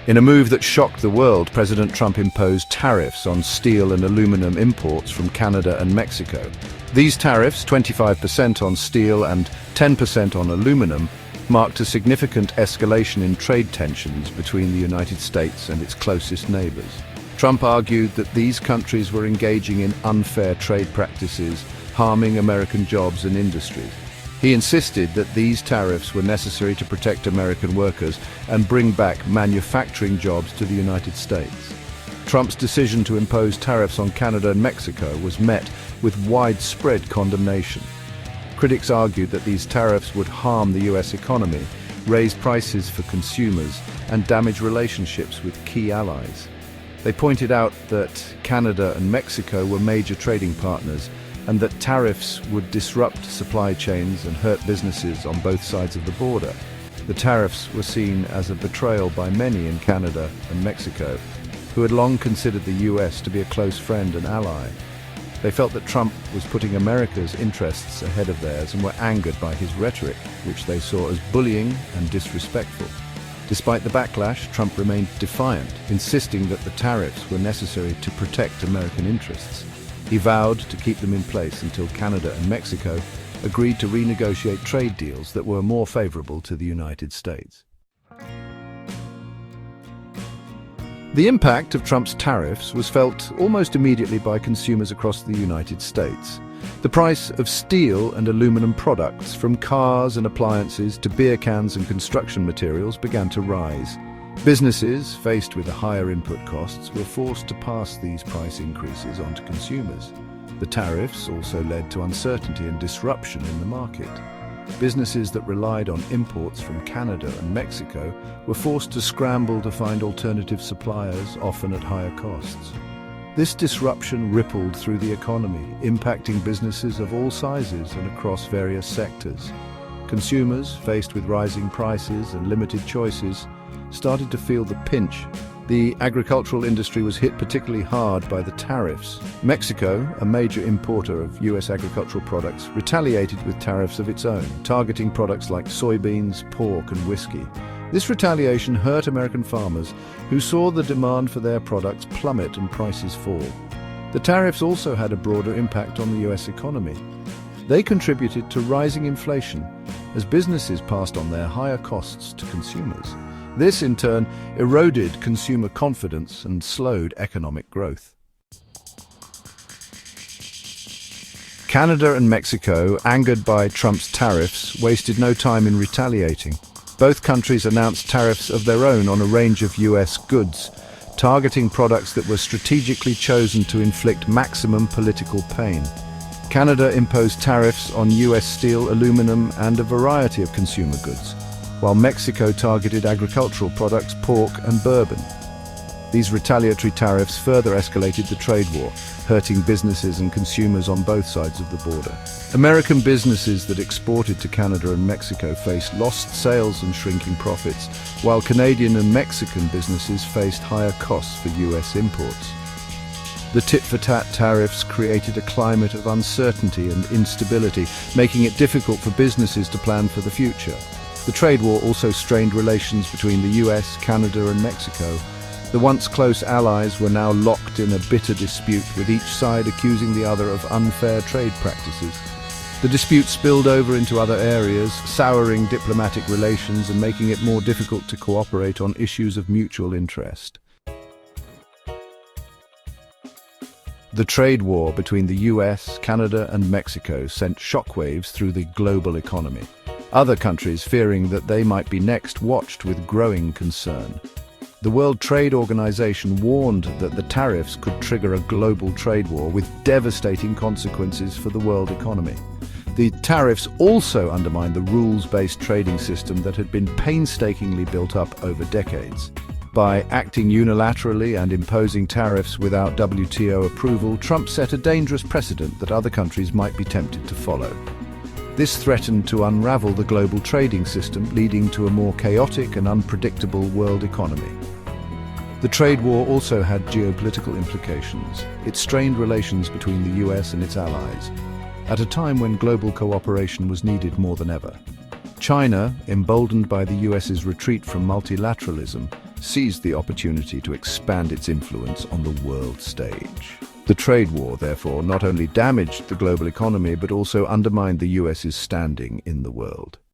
In a move that shocked the world, President Trump imposed tariffs on steel and aluminum imports from Canada and Mexico. These tariffs, 25% on steel and 10% on aluminum, marked a significant escalation in trade tensions between the United States and its closest neighbors. Trump argued that these countries were engaging in unfair trade practices, harming American jobs and industries. He insisted that these tariffs were necessary to protect American workers and bring back manufacturing jobs to the United States. Trump's decision to impose tariffs on Canada and Mexico was met with widespread condemnation. Critics argued that these tariffs would harm the US economy, raise prices for consumers, and damage relationships with key allies. They pointed out that Canada and Mexico were major trading partners, and that tariffs would disrupt supply chains and hurt businesses on both sides of the border. The tariffs were seen as a betrayal by many in Canada and Mexico, who had long considered the US to be a close friend and ally. They felt that Trump was putting America's interests ahead of theirs and were angered by his rhetoric, which they saw as bullying and disrespectful. Despite the backlash, Trump remained defiant, insisting that the tariffs were necessary to protect American interests. He vowed to keep them in place until Canada and Mexico agreed to renegotiate trade deals that were more favorable to the United States. The impact of Trump's tariffs was felt almost immediately by consumers across the United States. The price of steel and aluminum products, from cars and appliances to beer cans and construction materials, began to rise. Businesses, faced with higher input costs, were forced to pass these price increases on to consumers. The tariffs also led to uncertainty and disruption in the market. Businesses that relied on imports from Canada and Mexico were forced to scramble to find alternative suppliers, often at higher costs. This disruption rippled through the economy, impacting businesses of all sizes and across various sectors. Consumers, faced with rising prices and limited choices, started to feel the pinch. The agricultural industry was hit particularly hard by the tariffs. Mexico, a major importer of US agricultural products, retaliated with tariffs of its own, targeting products like soybeans, pork, and whiskey. This retaliation hurt American farmers, who saw the demand for their products plummet and prices fall. The tariffs also had a broader impact on the US economy. They contributed to rising inflation as businesses passed on their higher costs to consumers. This, in turn, eroded consumer confidence and slowed economic growth. Canada and Mexico, angered by Trump's tariffs, wasted no time in retaliating. Both countries announced tariffs of their own on a range of US goods, targeting products that were strategically chosen to inflict maximum political pain. Canada imposed tariffs on US steel, aluminum, and a variety of consumer goods, while Mexico targeted agricultural products, pork, and bourbon. These retaliatory tariffs further escalated the trade war, hurting businesses and consumers on both sides of the border. American businesses that exported to Canada and Mexico faced lost sales and shrinking profits, while Canadian and Mexican businesses faced higher costs for US imports. The tit-for-tat tariffs created a climate of uncertainty and instability, making it difficult for businesses to plan for the future. The trade war also strained relations between the US, Canada, and Mexico. The once close allies were now locked in a bitter dispute, with each side accusing the other of unfair trade practices. The dispute spilled over into other areas, souring diplomatic relations and making it more difficult to cooperate on issues of mutual interest. The trade war between the US, Canada, and Mexico sent shockwaves through the global economy. Other countries, fearing that they might be next, watched with growing concern. The World Trade Organization warned that the tariffs could trigger a global trade war with devastating consequences for the world economy. The tariffs also undermined the rules-based trading system that had been painstakingly built up over decades. By acting unilaterally and imposing tariffs without WTO approval, Trump set a dangerous precedent that other countries might be tempted to follow. This threatened to unravel the global trading system, leading to a more chaotic and unpredictable world economy. The trade war also had geopolitical implications. It strained relations between the US and its allies, at a time when global cooperation was needed more than ever. China, emboldened by the US's retreat from multilateralism, seized the opportunity to expand its influence on the world stage. The trade war, therefore, not only damaged the global economy but also undermined the US's standing in the world.